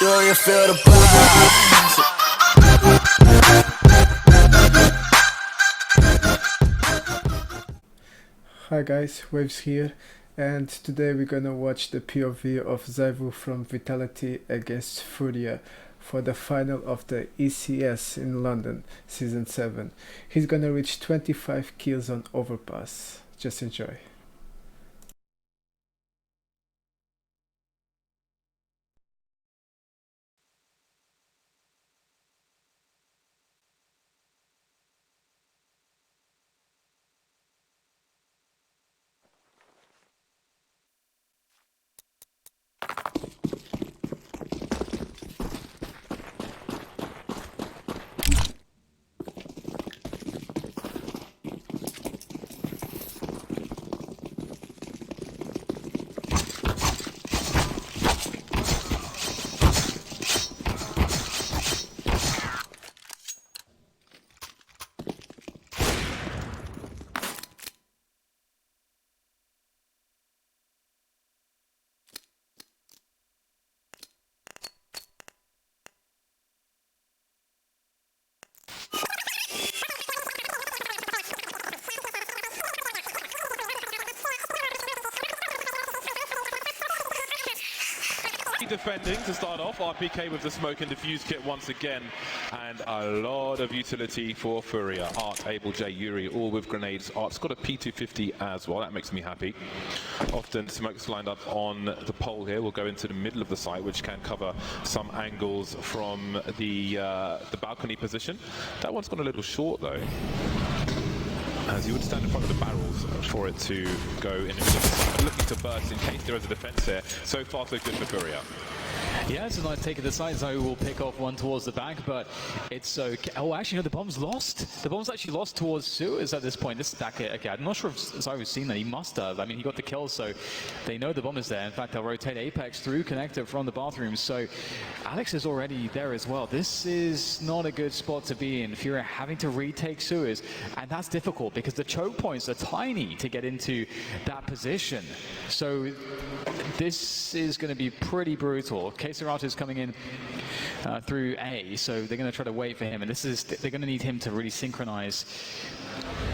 Do you feel the buzz? Hi guys, Waves here, and today we're gonna watch the POV of Zywoo from Vitality against Furia for the final of the ECS in London, Season 7. He's gonna reach 25 kills on Overpass. Just enjoy. Defending to start off, RPK with the smoke and diffuse kit once again, and a lot of utility for Furia. Art, Abel, J, Yuri, all with grenades. Art's got a P250 as well, that makes me happy. Often smokes lined up on the pole here. We'll go into the middle of the site, which can cover some angles from the balcony position. That one's gone a little short though, as you would stand in front of the barrels for it to go in the middle of the site, looking to burst in case there is a defense here. So far so good for Furia. Yeah, it's a nice take of the side. Zywoo will pick off one towards the back, but it's okay. Oh, actually, no, the bomb's lost. The bomb's actually lost towards Suez at this point. This stack, okay, I'm not sure if Zywoo's seen that. He must have. I mean, he got the kill, so they know the bomb is there. In fact, they'll rotate Apex through connector from the bathroom. So Alex is already there as well. This is not a good spot to be in. Furia having to retake Suez, and that's difficult because the choke points are tiny to get into that position. So this is going to be pretty brutal. Keseratu is coming in through A, so they're going to try to wait for him, and they're going to need him to really synchronize,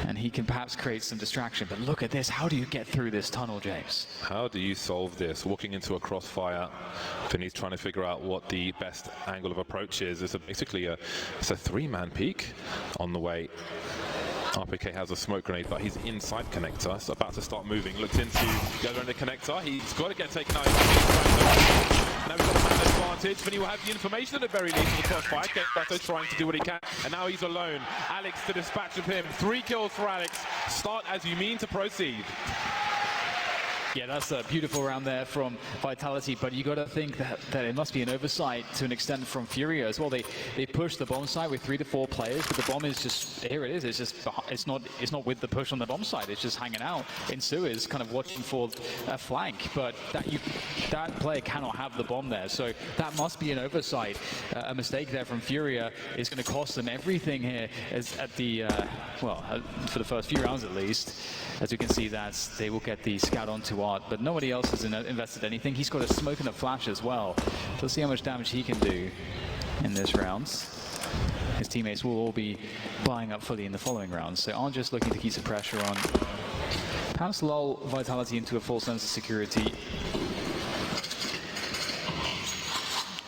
and he can perhaps create some distraction. But look at this, how do you get through this tunnel, James? How do you solve this? Walking into a crossfire, Finney's trying to figure out what the best angle of approach is. It's basically a three-man peak on the way. RPK has a smoke grenade, but he's inside connector. It's about to start moving. Looks into the other end of connector. He's got to get taken out. Now we've got a man advantage. Finny will have the information at the very least for the crossfire. Keseratu's trying to do what he can, and now he's alone. Alex to dispatch of him. 3 kills for Alex. Start as you mean to proceed. Yeah, that's a beautiful round there from Vitality, but you got to think that it must be an oversight to an extent from Furia as well. They push the bomb site with 3 to 4 players, but the bomb is just here. It is. It's just it's not with the push on the bomb site. It's just hanging out in Suez, kind of watching for a flank. But that player cannot have the bomb there, so that must be an oversight. A mistake there from Furia is going to cost them everything here. As at the for the first few rounds at least, as you can see that they will get the scout onto Art, but nobody else has invested anything. He's got a smoke and a flash as well. Let's see how much damage he can do in this round. His teammates will all be buying up fully in the following rounds, so Art just looking to keep some pressure on. Perhaps lull Vitality into a full sense of security.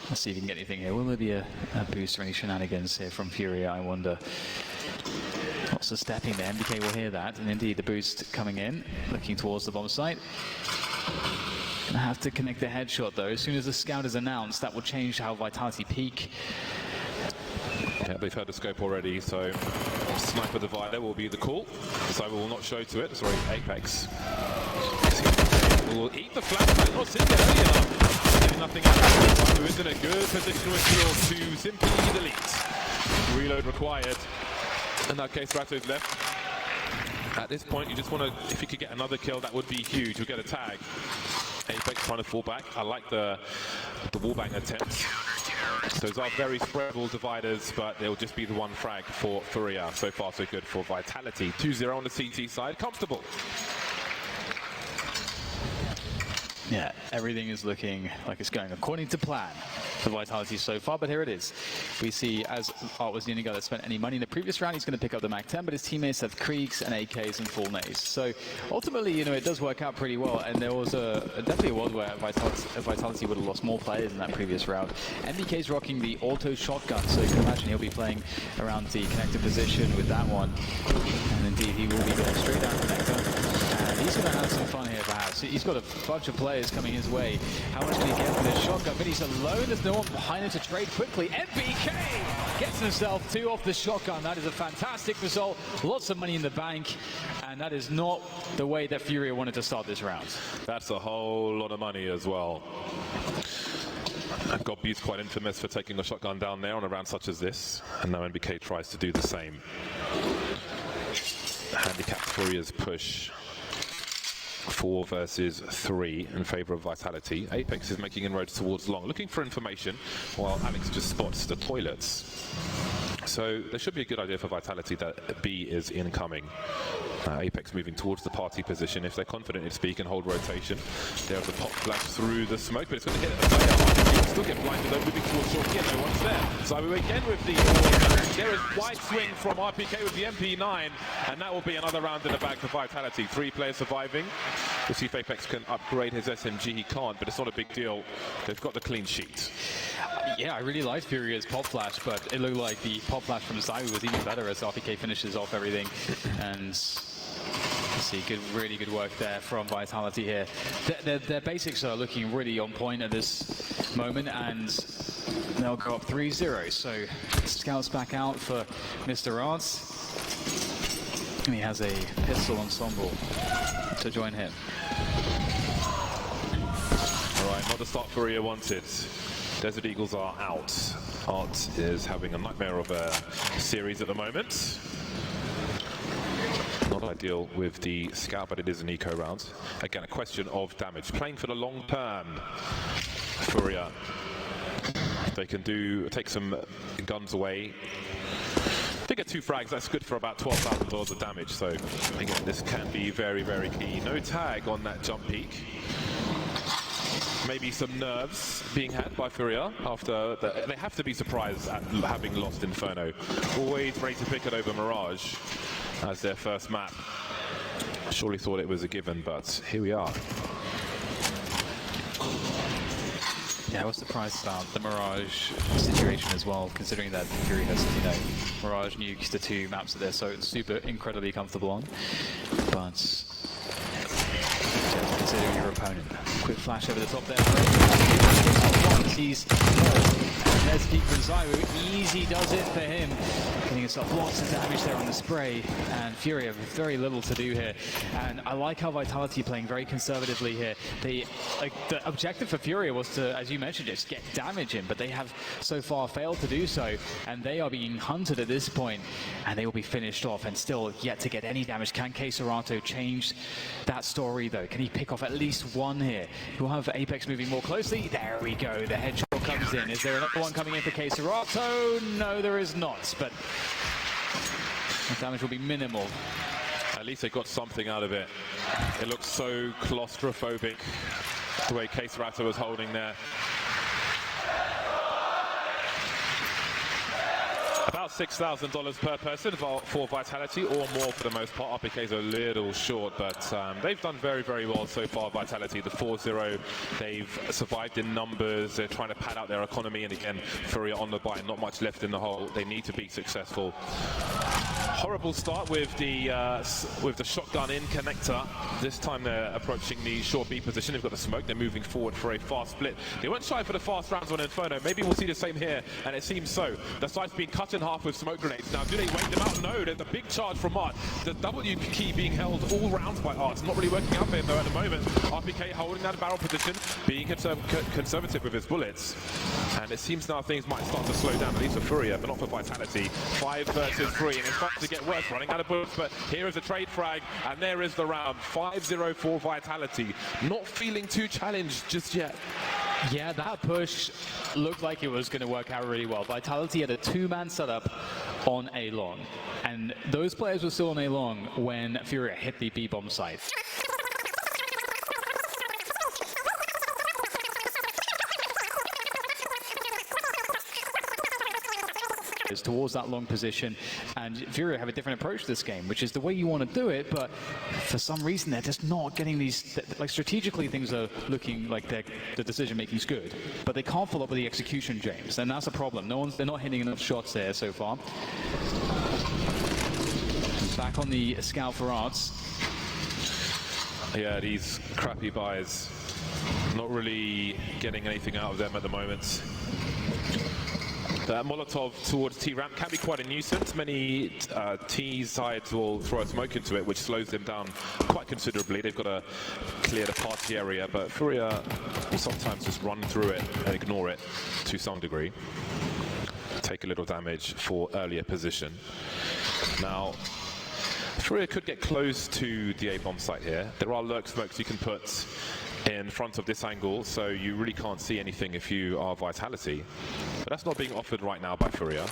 Let's see if we can get anything here. Will there be a boost or any shenanigans here from Furia, I wonder? Lots of stepping there. MBK will hear that, and indeed the boost coming in, looking towards the bomb site. Gonna have to connect the headshot though. As soon as the scout is announced, that will change how Vitality peak. Yeah, they've heard the scope already, so Sniper Divider will be the call. Zywoo will not show to it. Sorry, Apex will eat the flash, not sit there early enough. Getting nothing out of it. Zywoo is in a good position with Shield to simply delete. Reload required. In that case, Rato's left. At this point, you just want to, if you could get another kill, that would be huge. You'll get a tag. Apex trying to fall back. I like the wallbang attempts. Those are very spreadable dividers, but they'll just be the one frag for Furia. So far, so good for Vitality. 2-0 on the CT side. Comfortable. Yeah, everything is looking like it's going according to plan for Vitality so far, but here it is. We see, as Art was the only guy that spent any money in the previous round, he's going to pick up the Mac-10, but his teammates have Kriegs and AKs and full nays. So ultimately, you know, it does work out pretty well, and there was definitely a world where Vitality would have lost more players in that previous round. MBK's rocking the auto shotgun, so you can imagine he'll be playing around the connector position with that one, and indeed he will be going straight down connector. And he's going to have some fun here, perhaps. He's got a bunch of players coming his way. How much can he get with his shotgun? But he's alone. There's no one behind him to trade quickly. MBK gets himself 2 off the shotgun. That is a fantastic result. Lots of money in the bank. And that is not the way that Furia wanted to start this round. That's a whole lot of money as well. And Godby's quite infamous for taking a shotgun down there on a round such as this. And now MBK tries to do the same. Handicap Furia's push. 4 versus 3 in favor of Vitality. Apex is making inroads towards long, looking for information, while Alex just spots the toilets. So there should be a good idea for Vitality that B is incoming. Apex moving towards the party position. If they're confident in speak and hold rotation, there's a pop flash through the smoke, but it's going to hit a player. Still get blinded though, moving towards short here. No one's there. Zywoo again with the there is wide swing from RPK with the MP9, and that will be another round in the bag for Vitality. 3 players surviving. We'll see if Apex can upgrade his SMG. He can't, but it's not a big deal. They've got the clean sheet. Yeah, I really liked Furia's pop flash, but it looked like the pop flash from Zywoo was even better as RPK finishes off everything. And see, really good work there from Vitality here. Their basics are looking really on point at this moment, and they'll go up 3-0. So scouts back out for Mr. Arts. And he has a pistol ensemble to join him. All right, not the start Furia wanted. Desert Eagles are out. Art is having a nightmare of a series at the moment. Not ideal with the scout, but it is an eco round. Again, a question of damage. Playing for the long term, Furia. They can take some guns away. They get 2 frags, that's good for about $12,000 of damage. So again, this can be very, very key. No tag on that jump peak. Maybe some nerves being had by Furia after they have to be surprised at having lost Inferno. Always ready to pick it over Mirage as their first map. Surely thought it was a given, but here we are. Yeah, I was surprised about the Mirage situation as well, considering that Fury has, you know, Mirage nukes the 2 maps that they're so super incredibly comfortable on. But just considering your opponent. Quick flash over the top there. He's there's peak from Zywoo. Easy does it for him. Getting himself lots of damage there on the spray. And Furia have very little to do here. And I like how Vitality playing very conservatively here. The objective for Furia was to, as you mentioned, just get damage in. But they have so far failed to do so. And they are being hunted at this point. And they will be finished off and still yet to get any damage. Can K-Serato change that story though? Can he pick off at least 1 here? We'll have Apex moving more closely. There we go. The headshot comes in. Is there another one coming in for K-Serato? No, there is not. But the damage will be minimal. At least they got something out of it. It looks so claustrophobic the way K-Serato was holding there. About $6,000 per person for Vitality, or more for the most part. RPK's a little short, but they've done very, very well so far, Vitality. The 4-0, they've survived in numbers. They're trying to pad out their economy, and again, Furia on the buy, not much left in the hole. They need to be successful. Horrible start with the shotgun in connector. This time they're approaching the short B position. They've got the smoke. They're moving forward for a fast split. They weren't shy for the fast rounds on Inferno. Maybe we'll see the same here, and it seems so. The site's been cut in half with smoke grenades. Now, do they wait them out? No, there's a big charge from Art. The W key being held all rounds by Art. It's not really working out for him, though, at the moment. RPK holding that barrel position, being conservative with his bullets. And it seems now things might start to slow down, at least for Furia, but not for Vitality. 5 versus 3, and it's starting to get worse, running out of bullets, but here is a trade frag, and there is the round. 5-0 for Vitality. Not feeling too challenged just yet. Yeah, that push looked like it was going to work out really well. Vitality had a 2-man setup on A long, and those players were still on A long when Furia hit the B-bomb site. players towards that long position, and Furia have a different approach to this game, which is the way you want to do it, but for some reason they're just not getting these, like strategically things are looking like the decision making is good, but they can't follow up with the execution, James, and that's a problem. They're not hitting enough shots there so far. Back on the scout for Arts. Yeah, these crappy buys, not really getting anything out of them at the moment. The Molotov towards T-ramp can be quite a nuisance. Many T sides will throw a smoke into it, which slows them down quite considerably. They've got to clear the party area, but Furia will sometimes just run through it and ignore it to some degree. Take a little damage for earlier position. Now, Furia could get close to the A-bomb site here. There are lurk smokes you can put in front of this angle, so you really can't see anything if you are Vitality. But that's not being offered right now by Furia.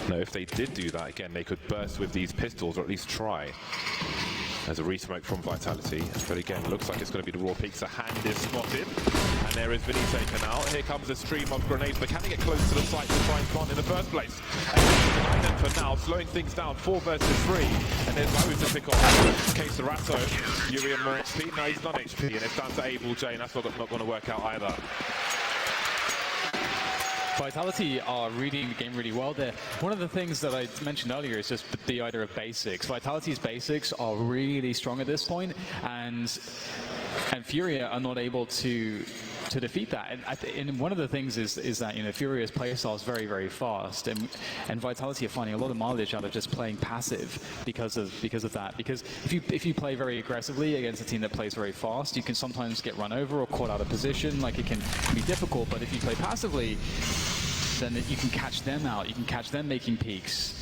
No, if they did do that, again, they could burst with these pistols, or at least try. There's a re-smoke from Vitality, but again, looks like it's going to be the raw peaks. A hand is spotted, and there is Vinny taken out. Here comes a stream of grenades, but can they get close to the site to try and plant in the first place? And then for now, slowing things down, 4 versus 3, and there's Zywoo to pick off. Case Rato, Yuri and more HP. No, he's not HP, and it's down to Able J, and that's not going to work out either. Vitality are reading the game really well there. One of the things that I mentioned earlier is just the idea of basics. Vitality's basics are really strong at this point, and Furia are not able to defeat that. And one of the things is that, you know, Furia's playstyle is very, very fast, and Vitality are finding a lot of mileage out of just playing passive because of that. Because if you play very aggressively against a team that plays very fast, you can sometimes get run over or caught out of position. Like, it can be difficult. But if you play passively, then you can catch them out. You can catch them making peaks.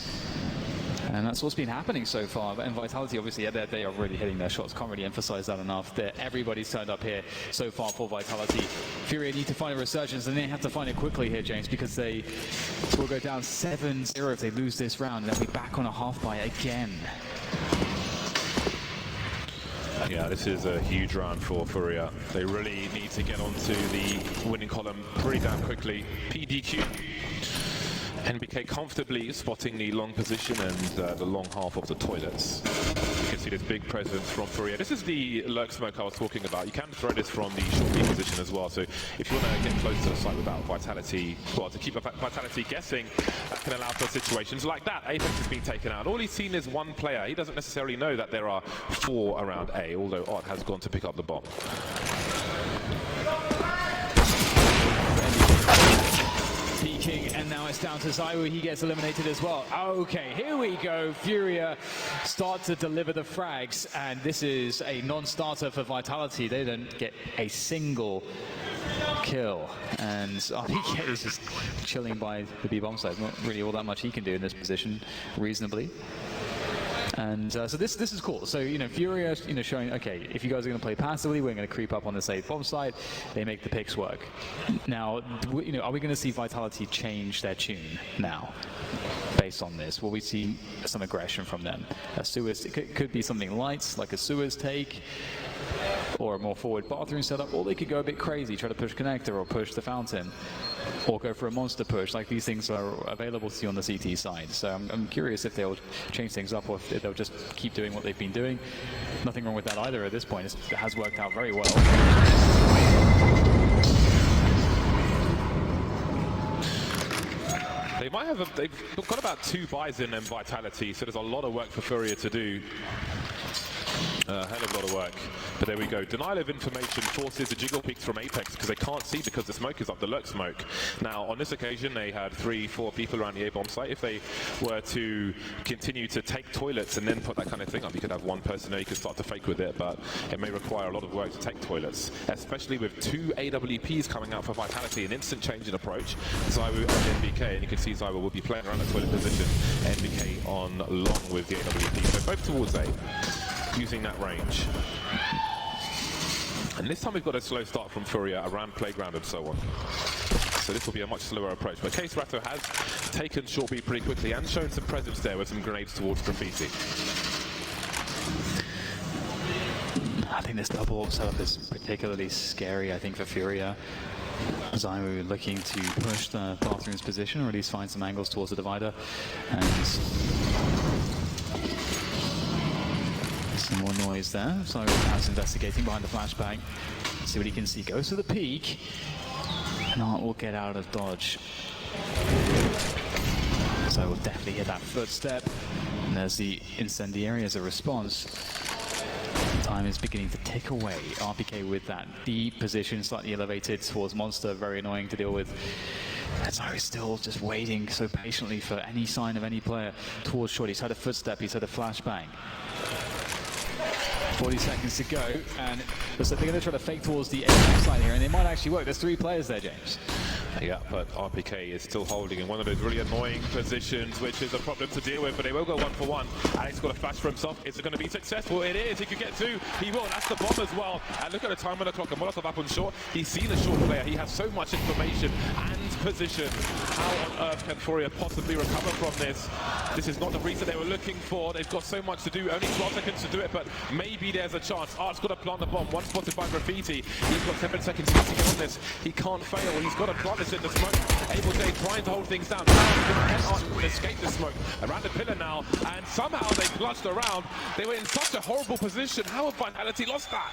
And that's what's been happening so far. And Vitality, obviously, they are really hitting their shots. Can't really emphasize that enough. Everybody's turned up here so far for Vitality. Furia need to find a resurgence, and they have to find it quickly here, James, because they will go down 7-0 if they lose this round, and they'll be back on a half buy again. Yeah, this is a huge round for Furia. They really need to get onto the winning column pretty damn quickly. PDQ. NBK comfortably spotting the long position and the long half of the toilets. You can see this big presence from Furia. This is the lurk smoke I was talking about. You can throw this from the short B position as well. So if you want to get close to the site without Vitality, well, to keep Vitality guessing, that can allow for situations like that. Apex has been taken out. All he's seen is one player. He doesn't necessarily know that there are 4 around A, although Art has gone to pick up the bomb. Peeking, and now it's down to Zywoo. He gets eliminated as well. Okay, here we go. Furia start to deliver the frags, and this is a non-starter for Vitality. They don't get a single kill, and RPK is just chilling by the B bomb side. Not really all that much he can do in this position, reasonably. And so this is cool. So, you know, Furia, you know, showing, okay, if you guys are going to play passively, we're going to creep up on this A bomb side. They make the picks work. Now, you know, are we going to see Vitality change their tune now based on this? Will we see some aggression from them? A Suez, it could be something light, like a Suez take, or a more forward bathroom setup, or they could go a bit crazy, try to push connector or push the fountain, or go for a monster push. Like, these things are available to you on the CT side. So I'm curious if they'll change things up, or if they'll just keep doing what they've been doing. Nothing wrong with that either at this point. It has worked out very well. They might have, they've got about 2 buys in them Vitality, so there's a lot of work for Furia to do. A hell of a lot of work. But there we go. Denial of information forces the jiggle peaks from Apex because they can't see because the smoke is up, the lurk smoke. Now, on this occasion, they had 3-4 people around the A-bomb site. If they were to continue to take toilets and then put that kind of thing up, you could have one person there, you could start to fake with it, but it may require a lot of work to take toilets, especially with 2 AWPs coming out for Vitality, an instant change in approach. Zywoo and NBK, and you can see Zywoo will be playing around the toilet position, NBK on long with the AWP. So both towards A, using that range. And this time we've got a slow start from Furia around playground and so on. So this will be a much slower approach. But Case Rato has taken short B pretty quickly and shown some presence there with some grenades towards Graffiti. I think this double setup is particularly scary, I think, for Furia. Zywoo looking to push the Bathroom's position, or at least find some angles towards the divider. And some more noise there. So perhaps investigating behind the flashbang. See what he can see. Goes to the peak. And Art will get out of dodge. So we'll definitely hit that footstep. And there's the incendiary as a response. Time is beginning to tick away. RPK with that B position slightly elevated towards Monster, very annoying to deal with. And so he's still just waiting so patiently for any sign of any player towards short. He's had a footstep, he's had a flashbang. 40 seconds to go, and looks like they're going to try to fake towards the Apex side here, and it might actually work. There's 3 players there, James. Yeah, but RPK is still holding in one of those really annoying positions, which is a problem to deal with, but they will go 1 for 1. Alex got a flash for himself. Is it going to be successful? It is. He could get 2. He will. That's the bomb as well. And look at the time on the clock. And Molotov up on short. He's seen a short player. He has so much information and position. How on earth can Furia possibly recover from this? This is not the reason they were looking for. They've got so much to do. Only 12 seconds to do it, but maybe there's a chance. Art's got to plant the bomb. One spotted by Graffiti. He's got 7 seconds to get on this. He can't fail. He's got to plant this in the smoke. Able J trying to hold things down. Art can escape the smoke around the pillar now, and somehow they clutched around. They were in such a horrible position. How have Vitality lost that?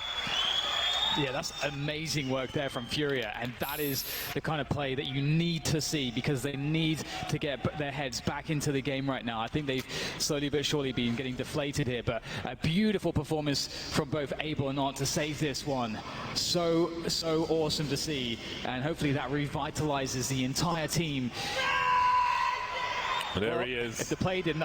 Yeah, that's amazing work there from Furia, and that is the kind of play that you need to see, because they need to get their heads back into the game right now. I think they've slowly but surely been getting deflated here, but a beautiful performance from both Able and Art to save this one. So awesome to see, and hopefully that revitalizes the entire team. There well, he is. If the play didn't...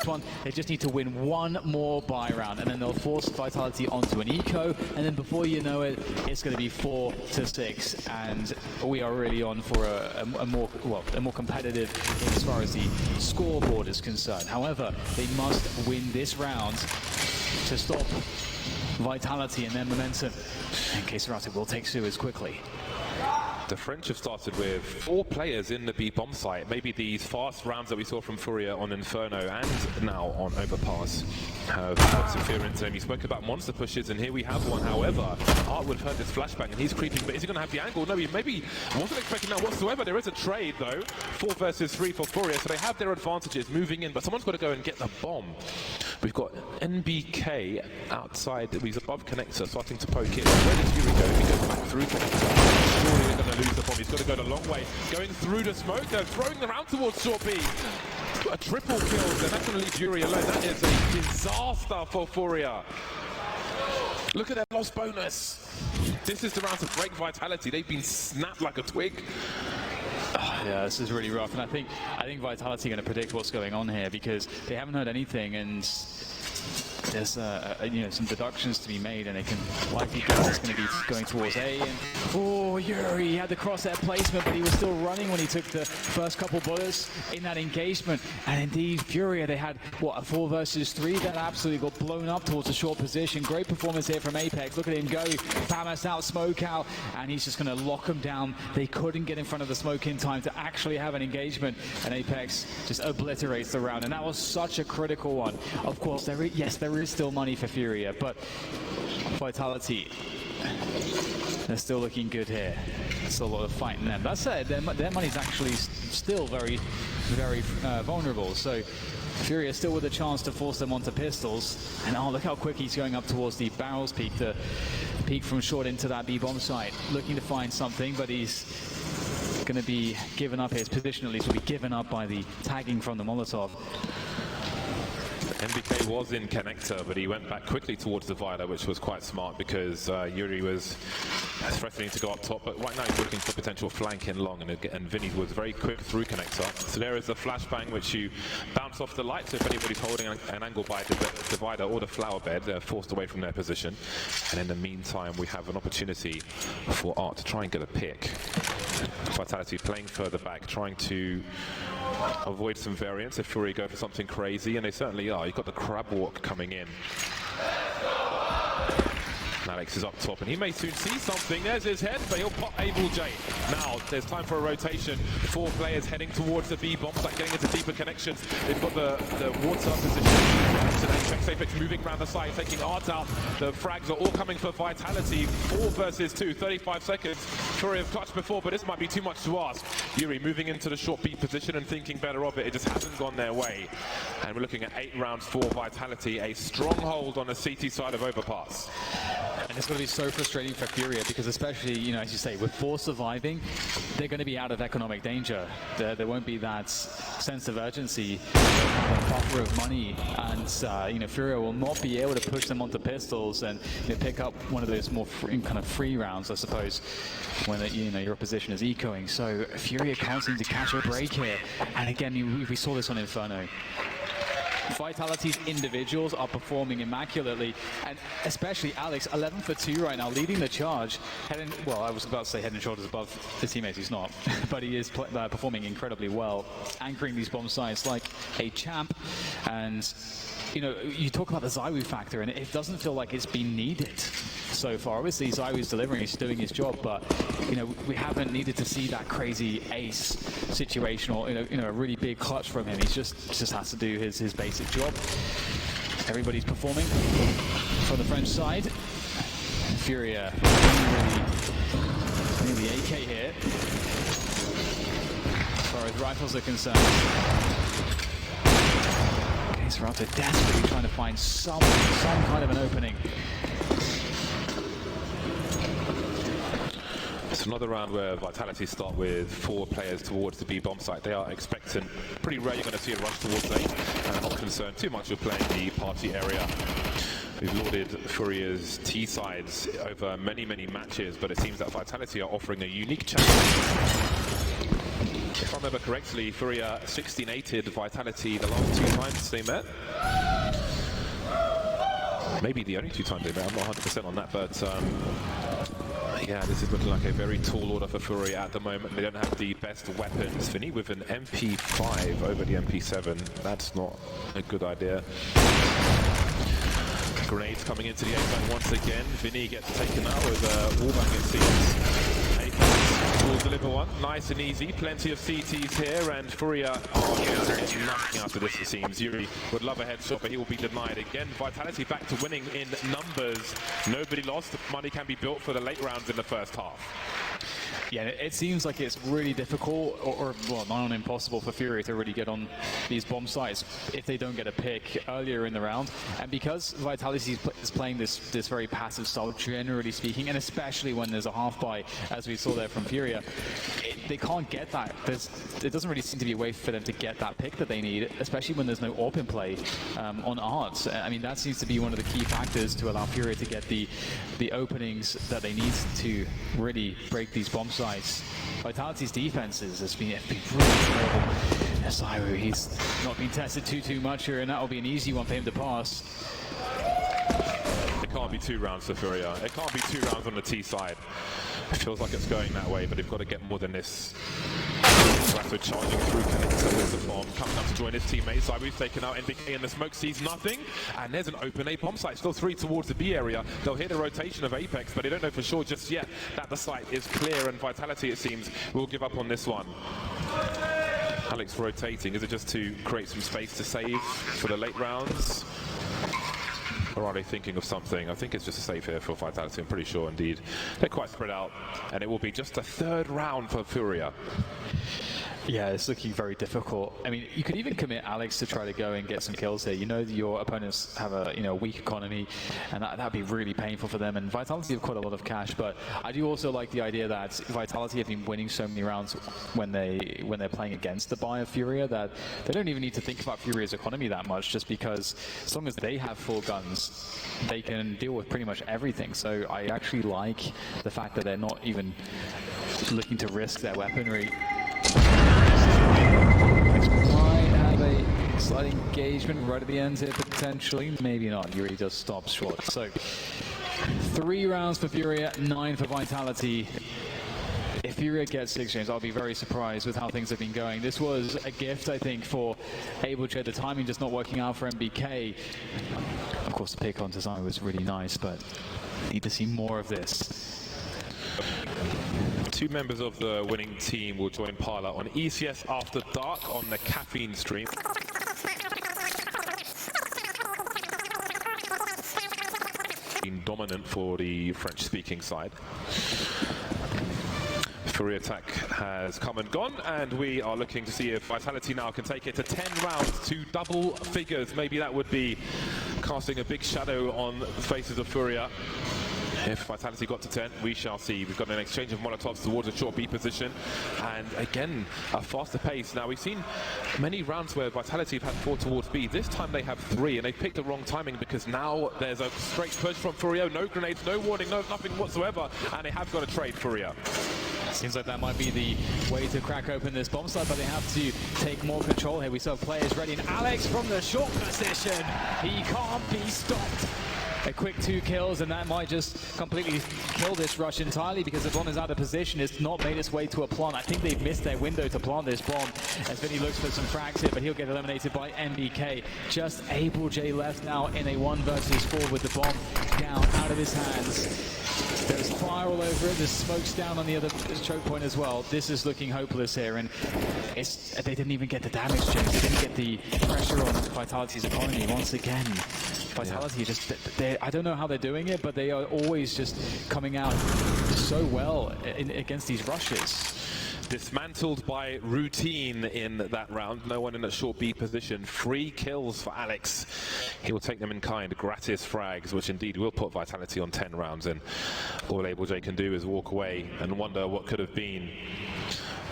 one, they just need to win one more buy round, and then they'll force Vitality onto an eco, and then before you know it, it's going to be 4-6, and we are really on for a more competitive as far as the scoreboard is concerned. However, they must win this round to stop Vitality and their momentum, in case or else it will take Suez quickly. The French have started with 4 players in the B bomb site. Maybe these fast rounds that we saw from Furia on Inferno and now on Overpass have put some fear into him. He spoke about monster pushes, and here we have one. However, Art would have heard this flashbang, and he's creeping, but is he going to have the angle? No, he maybe wasn't expecting that whatsoever. There is a trade, though. 4 versus 3 for Furia, so they have their advantages moving in, but someone's got to go and get the bomb. We've got NBK outside. He's above connector, starting to poke in. Where does Yuri go? He goes back through connector. Surely they're going to lose the bomb. He's got to go the long way. Going through the smoke, they're throwing around towards short B. A triple kill, and that's going to leave Yuri alone. That is a disaster for Furia. Look at their lost bonus. This is the round to break Vitality. They've been snapped like a twig. Yeah, this is really rough, and I think Vitality are going to predict what's going on here, because they haven't heard anything, and there's some deductions to be made, and they can likely guess it's going to be going towards A. And oh, Yuri, he had the crosshair placement, but he was still running when he took the first couple bullets in that engagement. And indeed, Furia, they had what, a 4 versus 3 that absolutely got blown up towards a short position. Great performance here from Apex. Look at him go, Famas out, smoke out, and he's just going to lock him down. They couldn't get in front of the smoke in time to actually have an engagement, and Apex just obliterates the round. And that was such a critical one. Of course, there is still money for Furia, but Vitality, they're still looking good here. Still a lot of fight in them. That said, their money's actually still very vulnerable. So Furia still with a chance to force them onto pistols. And oh, look how quick he's going up towards the barrels peak, the peak from short into that B bomb site, looking to find something, but he's going to be given up. His position at least will be given up by the tagging from the Molotov. NBK was in connector, but he went back quickly towards the divider, which was quite smart, because Yuri was threatening to go up top, but right now he's looking for potential flank in long, and Vinny was very quick through connector. So there is the flashbang, which you bounce off the lights if anybody's holding an angle by the divider or the flower bed. They're forced away from their position, and in the meantime we have an opportunity for Art to try and get a pick. Vitality playing further back, trying to avoid some variance if Furia go for something crazy, and they certainly are. You've got the crab walk coming in. Alex is up top, and he may soon see something. There's his head, but he'll pop Able J. Now, there's time for a rotation. 4 players heading towards the B bomb site, getting into deeper connections. They've got the water position. So then Apex moving around the side, taking Art out. The frags are all coming for Vitality. 4 versus 2, 35 seconds. Furia have clutched before, but this might be too much to ask. Yuri moving into the short B position and thinking better of it. It just hasn't gone their way. And we're looking at 8 rounds for Vitality. A stronghold on the CT side of Overpass. And it's going to be so frustrating for Furia because especially, you know, as you say, with 4 surviving, they're going to be out of economic danger. There won't be that sense of urgency, buffer of money, and, you know, Furia will not be able to push them onto pistols and, you know, pick up one of those more kind of free rounds, I suppose, when, you know, your opposition is ecoing. So Furia can't seem to catch a break here. And again, we saw this on Inferno. Vitality's individuals are performing immaculately, and especially Alex, 11 for 2 right now, leading the charge. Well, I was about to say head and shoulders above his teammates, he's not, but he is performing incredibly well, anchoring these bomb sites like a champ. And you know, you talk about the ZywOO factor, and it doesn't feel like it's been needed so far. Obviously, ZywOO's delivering, he's doing his job, but you know, we haven't needed to see that crazy ace situation or you know, a really big clutch from him. He just has to do his basic job. Everybody's performing from the French side. Furia nearly AK here, as far as rifles are concerned. Serrato desperately trying to find some kind of an opening. It's another round where Vitality start with 4 players towards the B bomb site. They are expectant. Pretty rare you're going to see a rush towards A, and I'm not concerned too much with playing the party area. We've lauded Furia's T sides over many matches, but it seems that Vitality are offering a unique challenge. If I remember correctly, Furia 16-8'd Vitality the last 2 times they met. Maybe the only 2 times they met, I'm not 100% on that, but yeah, this is looking like a very tall order for Furia at the moment. They don't have the best weapons. Vinny with an MP5 over the MP7, that's not a good idea. Grenades coming into the A-side once again. Vinny gets taken out with a wallbang, it seems. Will deliver one, nice and easy. Plenty of CTs here, and Furia are getting nothing after this, it seems. Yuri would love a headshot, but he will be denied again. Vitality back to winning in numbers. Nobody lost. Money can be built for the late rounds in the first half. Yeah, it seems like it's really difficult, or well, not impossible for Furia to really get on these bomb sites if they don't get a pick earlier in the round. And because Vitality is playing this very passive style, generally speaking, and especially when there's a half buy, as we saw there from Furia, they can't get that. It doesn't really seem to be a way for them to get that pick that they need, especially when there's no AWP in play on Art. I mean, that seems to be one of the key factors to allow Furia to get the openings that they need to really break these bomb sites. Vitality's defenses has been really terrible. ZywOO, he's not been tested too much here, and that will be an easy one for him to pass. It can't be 2 rounds for Furia. It can't be 2 rounds on the T side. It feels like it's going that way, but they've got to get more than this. Rato charging through Connector with the bomb, coming up to join his teammates. ZywOO's taken out NBK in the smoke, sees nothing, and there's an open A bomb site. Still 3 towards the B area. They'll hit a rotation of Apex, but they don't know for sure just yet that the site is clear, and Vitality, it seems, will give up on this one. Alex rotating. Is it just to create some space to save for the late rounds? Or are they thinking of something? I think it's just a save here for Vitality, I'm pretty sure indeed. They're quite spread out, and it will be just a 3rd round for Furia. Yeah, it's looking very difficult. I mean, you could even commit Alex to try to go and get some kills here. You know your opponents have a weak economy, and that'd be really painful for them. And Vitality have quite a lot of cash, but I do also like the idea that Vitality have been winning so many rounds when they're playing against the buy of Furia that they don't even need to think about Furia's economy that much, just because as long as they have 4 guns, they can deal with pretty much everything. So I actually like the fact that they're not even looking to risk their weaponry. Might have a slight engagement right at the end here, potentially. Maybe not. Yuri just stops short. So 3 rounds for Furia, 9 for Vitality. If Furia gets 6 games, I'll be very surprised with how things have been going. This was a gift, I think, for AbleJ. The timing just not working out for MBK. Of course, the pick on design was really nice, but need to see more of this. 2 members of the winning team will join Parla on ECS After Dark on the Caffeine stream. Been dominant for the French-speaking side. Furia attack has come and gone, and we are looking to see if Vitality now can take it to 10 rounds to double figures. Maybe that would be casting a big shadow on the faces of Furia. If Vitality got to 10, we shall see. We've got an exchange of Molotovs towards a short B position, and again, a faster pace. Now, we've seen many rounds where Vitality have had 4 towards B. This time they have 3, and they picked the wrong timing because now there's a straight push from Furia. No grenades, no warning, no nothing whatsoever, and they have got to trade Furia. Seems like that might be the way to crack open this bomb site, but they have to take more control here. We still have players ready, and Alex from the short position. He can't be stopped. A quick 2 kills, and that might just completely kill this rush entirely because the bomb is out of position. It's not made its way to a plant. I think they've missed their window to plant this bomb as Vinny looks for some frags here, but he'll get eliminated by MBK. Just AbleJ left now in a 1 versus 4 with the bomb down out of his hands. There's fire all over it, there's smokes down on the other choke point as well. This is looking hopeless here, and they didn't even get the damage, James. They didn't get the pressure on Vitality's economy once again. Vitality I don't know how they're doing it, but they are always just coming out so well against these rushes. Dismantled by routine in that round. No one in a short B position. 3 kills for Alex. He will take them in kind. Gratis frags, which indeed will put Vitality on 10 rounds. And all AbleJ can do is walk away and wonder what could have been.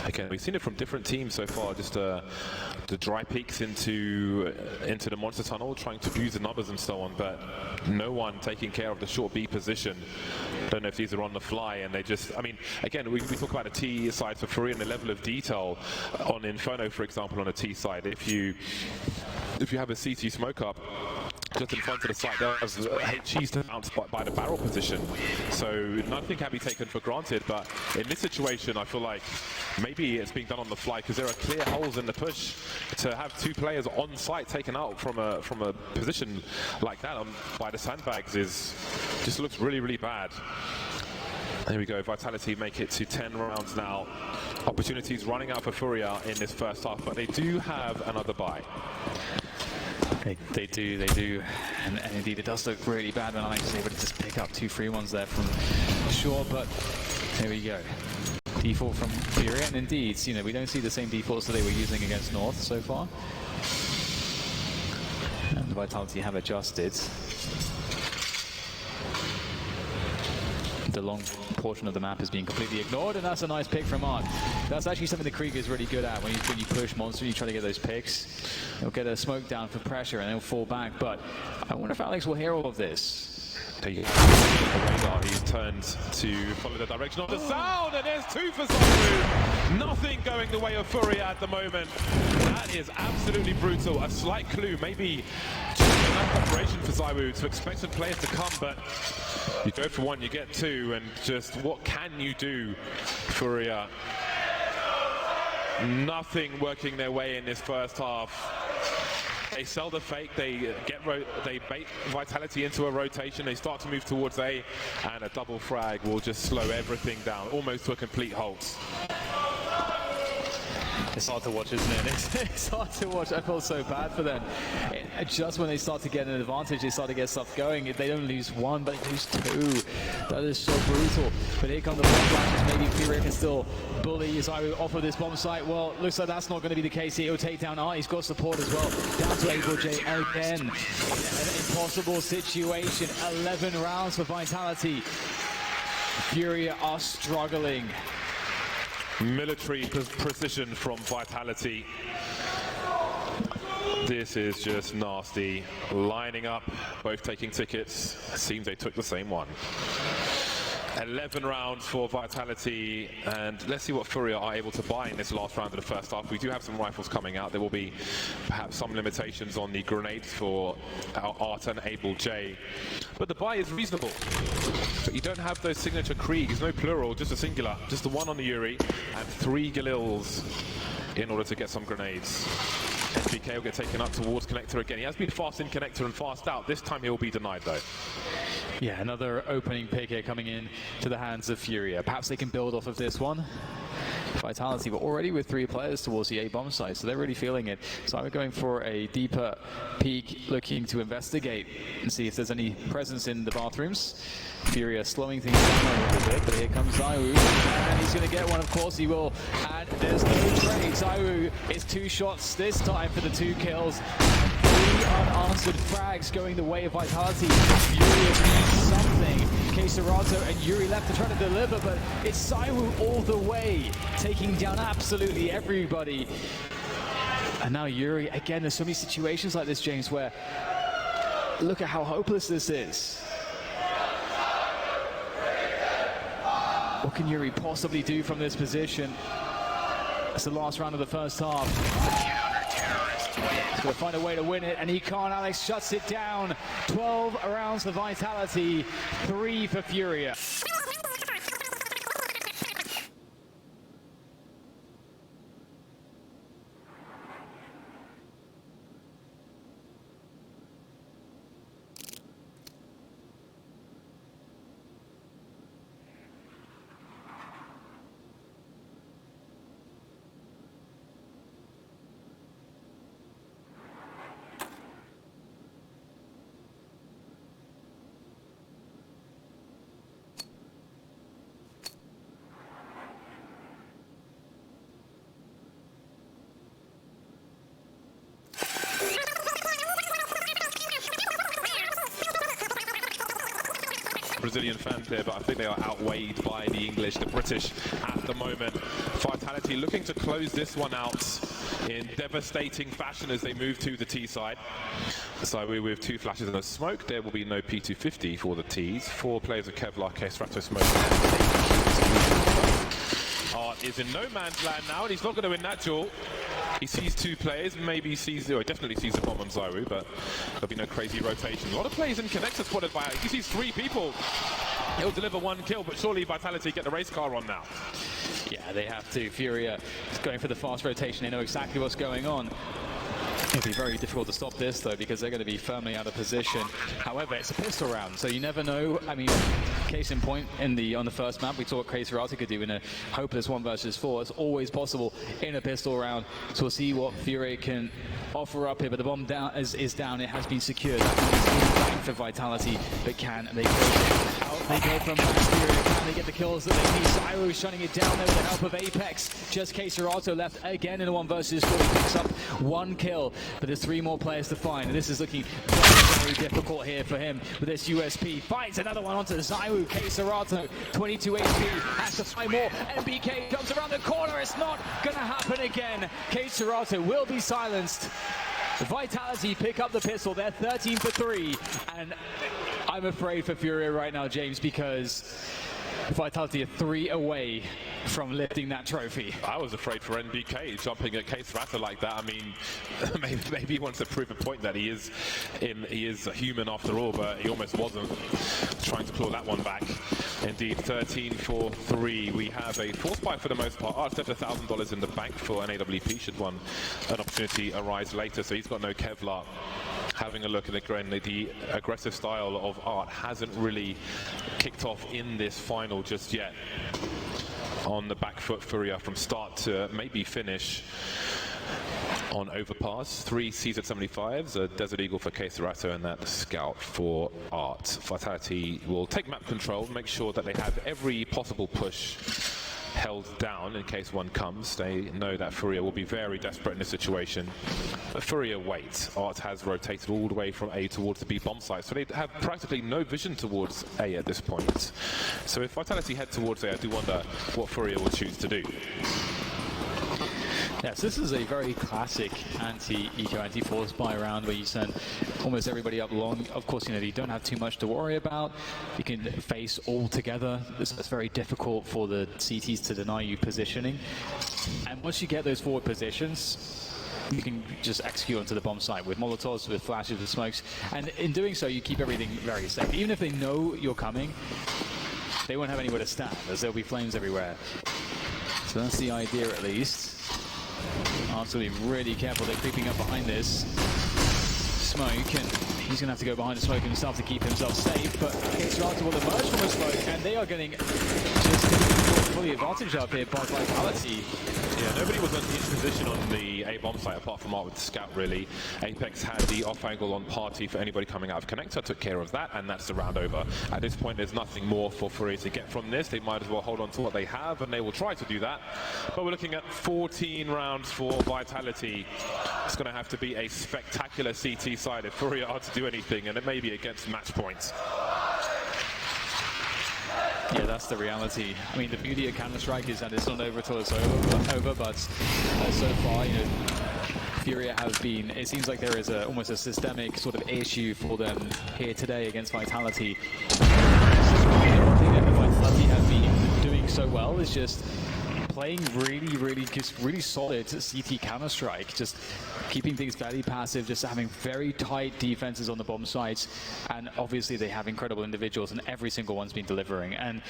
Again, we've seen it from different teams so far, just the dry peaks into the monster tunnel, trying to fuse the numbers and so on, but no one taking care of the short B position. Don't know if these are on the fly, and they just, I mean, again, we talk about a T side for Furia and the level of detail on Inferno, for example, on a T side. If you have a CT smoke up, just in front of the site, there's HE's bounced by the barrel position. So nothing can be taken for granted, but in this situation, I feel like maybe it's being done on the fly because there are clear holes in the push. To have 2 players on site taken out from a position like that by the sandbags just looks really, really bad. There we go, Vitality make it to 10 rounds now. Opportunities running out for Furia in this first half, but they do have another bye. They do, and indeed it does look really bad when Alex is able to just pick up 2 free ones there from shore, but there we go. Default from Furia, and indeed, you know, we don't see the same defaults that they were using against North so far. And Vitality have adjusted. The long portion of the map is being completely ignored, and that's a nice pick from Art. That's actually something that Krieg is really good at. When you push monster, you try to get those picks. He'll get a smoke down for pressure, and he'll fall back. But I wonder if Alex will hear all of this. He's turned to follow the direction of the sound, and there's 2 for Zywoo. Nothing going the way of Furia at the moment. That is absolutely brutal. A slight clue, maybe just enough preparation for Zywoo to expect some players to come, but you go for 1, you get 2, and just what can you do, Furia? Nothing working their way in this first half. They sell the fake, they bait Vitality into a rotation, they start to move towards A, and a double frag will just slow everything down, almost to a complete halt. It's hard to watch, isn't it? It's hard to watch. I feel so bad for them. Just when they start to get an advantage, they start to get stuff going. They don't lose 1, but they lose 2. That is so brutal. But here come the bomb flashes. Maybe Furia can still bully Zywoo off of this bomb site. Well, looks like that's not going to be the case here. He'll take down Art. He's got support as well. Down to AbleJ again. An impossible situation. 11 rounds for Vitality. Furia are struggling. Military precision from Vitality. This is just nasty. Lining up, both taking tickets. It seems they took the same one. 11 rounds for Vitality, and let's see what Furia are able to buy in this last round of the first half. We do have some rifles coming out. There will be perhaps some limitations on the grenades for Art and Able J, but the buy is reasonable. But you don't have those signature Kriegs, no plural, just a singular, just the one on the Yuri, and 3 Galils in order to get some grenades. NBK will get taken up towards Connector again. He has been fast in Connector and fast out. This time he will be denied though. Yeah, another opening pick here coming in to the hands of Furia. Perhaps they can build off of this one. Vitality, but already with 3 players towards the A-bomb site, so they're really feeling it. So I'm going for a deeper peek, looking to investigate and see if there's any presence in the bathrooms. Furia slowing things down a little bit, but here comes Zywoo, and he's going to get one, of course he will. And there's no trade. Zywoo is 2 shots this time for the 2 kills. 3 unanswered frags going the way of Vitality. Furia needs something. Serato and Yuri left to try to deliver, but it's Zywoo all the way, taking down absolutely everybody. And now Yuri, again, there's so many situations like this, James, where look at how hopeless this is. What can Yuri possibly do from this position? It's the last round of the first half. He's going to find a way to win it, and he can't. Alex shuts it down. 12 rounds for Vitality, 3 for Furia. Brazilian fans here, but I think they are outweighed by the English, the British at the moment. Vitality looking to close this one out in devastating fashion as they move to the T side. So with 2 flashes and a smoke, there will be no P250 for the Ts. 4 players of Kevlar, K-Strato smoke. Art is in no man's land now, and he's not going to win that duel. He sees 2 players, maybe he sees, or definitely sees the bomb on Zywoo, but there'll be no crazy rotation. A lot of players in Connector spotted by it. He sees 3 people. He'll deliver 1 kill, but surely Vitality get the race car on now. Yeah, they have to. Furia is going for the fast rotation. They know exactly what's going on. It'll be very difficult to stop this though, because they're going to be firmly out of position. However, it's a pistol round, so you never know. I mean, case in point, on the first map, we saw what Serato could do in a hopeless 1 versus 4. It's always possible in a pistol round. So we'll see what Furia can offer up here. But the bomb down is down. It has been secured. That for Vitality, but can they close it? Out they go from Furia. Can they get the kills that they need? Zywoo shutting it down there with the help of Apex. Just Serato left again in a 1 versus 4. He picks up 1 kill. But there's 3 more players to find, and this is looking very, very difficult here for him with this USP. Finds another one onto Zywoo. Serato, 22 HP, has to find more. MBK comes around the corner. It's not going to happen again. Serato will be silenced. Vitality pick up the pistol. They're 13 for 3, and I'm afraid for Furia right now, James, because Vitality are 3 away from lifting that trophy. I was afraid for NBK jumping at Serato like that. I mean, maybe he wants to prove a point that he is a human after all, but he almost wasn't. Trying to claw that one back. Indeed, 13 for 3. We have a force buy for the most part. Art's left $1,000 in the bank for an AWP should an opportunity arise later, so he's got no Kevlar. Having a look at the aggressive style of Art hasn't really kicked off in this final just yet. On the back foot, Furia from start to maybe finish on overpass. 3 CZ75s, a Desert Eagle for Serato, and that Scout for Art. Vitality will take map control, make sure that they have every possible push held down in case one comes. They know that Furia will be very desperate in this situation. But Furia waits. Art has rotated all the way from A towards the B bomb site, so they have practically no vision towards A at this point. So if Vitality head towards A, I do wonder what Furia will choose to do. Yes, this is a very classic anti-eco, anti-force buy round where you send almost everybody up long. Of course, you know, you don't have too much to worry about. You can face all together. It's very difficult for the CTs to deny you positioning. And once you get those forward positions, you can just execute onto the bomb site with Molotovs, with flashes, with smokes. And in doing so, you keep everything very safe. Even if they know you're coming, they won't have anywhere to stand, as there'll be flames everywhere. So that's the idea, at least. Absolutely really careful. They're creeping up behind this smoke, and he's going to have to go behind the smoke himself to keep himself safe. But Strata will emerge from the smoke, and they are getting just fully advantage up here by Vitality. Yeah, nobody was in position on the A bomb site apart from Art with the scout, really. Apex had the off angle on Party for anybody coming out of connector, took care of that, and that's the round over. At this point, there's nothing more for Furia to get from this. They might as well hold on to what they have, and they will try to do that. But we're looking at 14 rounds for Vitality. It's going to have to be a spectacular CT side if Furia are to do anything, and it may be against match points. Yeah, that's the reality. I mean, the beauty of Counter-Strike is that it's not over till it's over, but so far, you know, Furia have been, it seems like there is almost a systemic sort of issue for them here today against Vitality. One thing that Vitality have been doing so well is just playing really solid CT Counter-Strike, just keeping things fairly passive, just having very tight defenses on the bomb sites, and obviously they have incredible individuals, and every single one's been delivering. And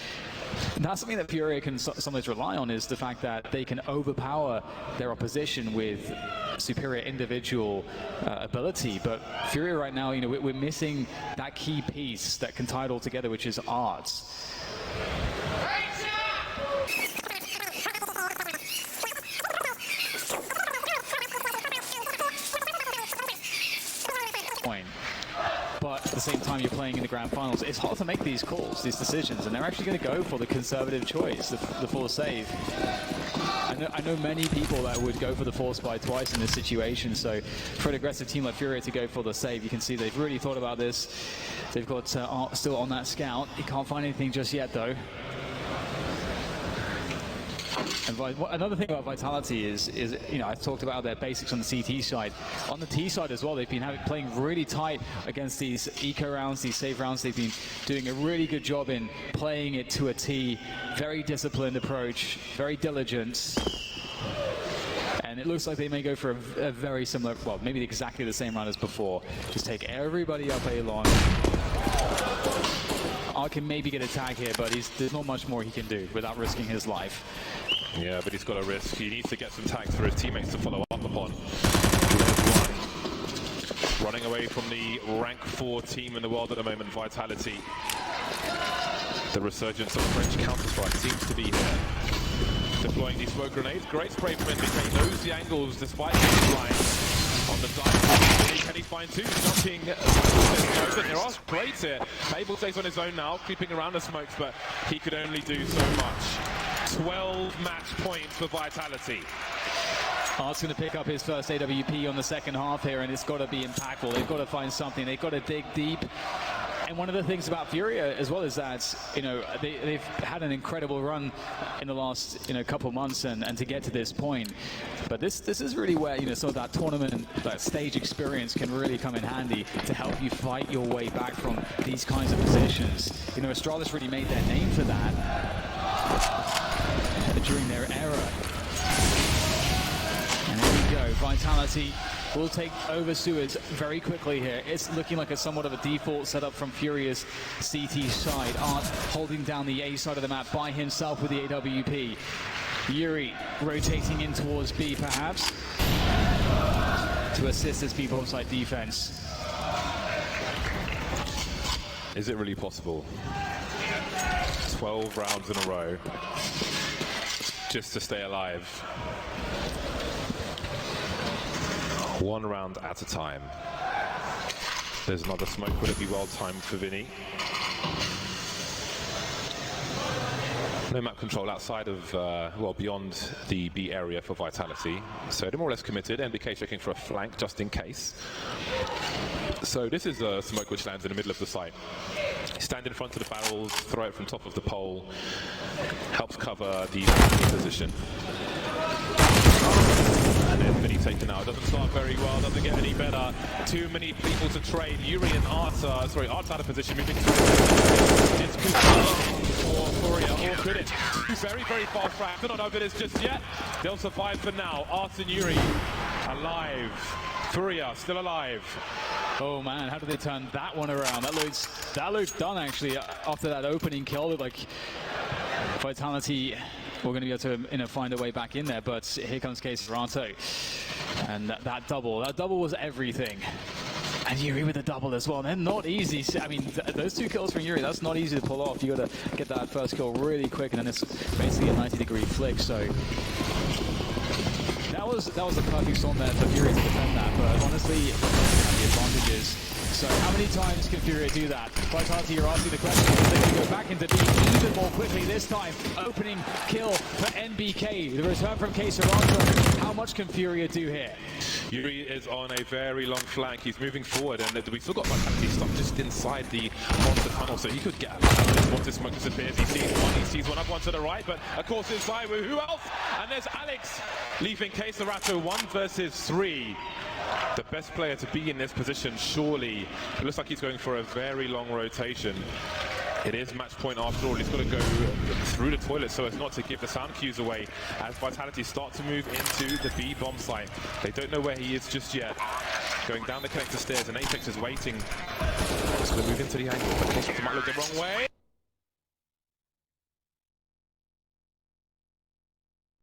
that's something that Furia can sometimes rely on, is the fact that they can overpower their opposition with superior individual ability. But Furia right now, you know, we're missing that key piece that can tie it all together, which is Arts. But at the same time, you're playing in the grand finals. It's hard to make these calls, these decisions, and they're actually going to go for the conservative choice, the force save. I know many people that would go for the force buy twice in this situation, so for an aggressive team like Furia to go for the save, you can see they've really thought about this. They've got Art still on that scout. He can't find anything just yet, though. And another thing about Vitality is, you know, I've talked about their basics on the CT side. On the T side as well, they've been playing really tight against these eco rounds, these save rounds. They've been doing a really good job in playing it to a T. Very disciplined approach, very diligent. And it looks like they may go for a very similar, well, maybe exactly the same round as before. Just take everybody up A-long. Art can maybe get a tag here, but there's not much more he can do without risking his life. Yeah, but he's got a risk. He needs to get some tags for his teammates to follow up upon. Running away from the rank 4 team in the world at the moment, Vitality. The resurgence of French Counter-Strike seems to be here. Deploying these smoke grenades. Great spray from NBK. He knows the angles despite being blind. On the dive, can he find two? Jumping. There are plays here. Abel stays on his own now, creeping around the smokes, but he could only do so much. 12 match points for Vitality. Art's going to pick up his first AWP on the second half here, and it's got to be impactful. They've got to find something. They've got to dig deep. And one of the things about Furia as well is that, you know, they've had an incredible run in the last, you know, couple months and to get to this point. But this is really where, you know, sort of that tournament, that stage experience can really come in handy to help you fight your way back from these kinds of positions. You know, Astralis really made their name for that during their era. And there we go, Vitality will take over Sewers very quickly here. It's looking like a somewhat of a default setup from Furia's CT side. Art holding down the A side of the map by himself with the AWP. Yuri rotating in towards B perhaps to assist this B bomb side defense. Is it really possible? 12 rounds in a row just to stay alive. One round at a time. There's another smoke. Will it be well timed for Vinny? No map control outside of, well, beyond the B area for Vitality. So they're more or less committed. NBK checking for a flank just in case. So this is a smoke which lands in the middle of the site. Stand in front of the barrels, throw it from top of the pole. Helps cover the position. there's Mini taken out. Doesn't start very well, doesn't get any better. Too many people to trade. Yuri and Art's out of position, moving to it's for Furia, or could it? Very, very fast track. They're not over this just yet. They'll survive for now. Art and Yuri alive. Furia still alive. Oh man, how did they turn that one around? That looked done actually after that opening kill. Looked like Vitality were going to be able to find a way back in there, but here comes Serato. And that double was everything. And Yuri with the double as well. They're not easy. I mean, those 2 kills from Yuri, that's not easy to pull off. You got to get that first kill really quick, and then it's basically a 90-degree flick. So that was a perfect storm there for Furia to defend that. But honestly, you have the advantages. So how many times can Furia do that? Vitality, you're asking the question. They're going to go back into B even more quickly this time. Opening kill for NBK. The return from Serato. How much can Furia do here? Yuri is on a very long flank. He's moving forward, and we've still got Vitality stuck just inside the monster tunnel, so he could get out once this smoke disappears. He sees one up, one to the right, but of course it's Zywoo. Who else? And there's Alex leaving Serato 1 versus 3. The best player to be in this position, surely. It looks like he's going for a very long rotation. It is match point after all. He's got to go through the toilet so as not to give the sound cues away as Vitality start to move into the B bomb site. They don't know where he is just yet. Going down the connector stairs, and Apex is waiting. Just going to move into the angle, but might look the wrong way.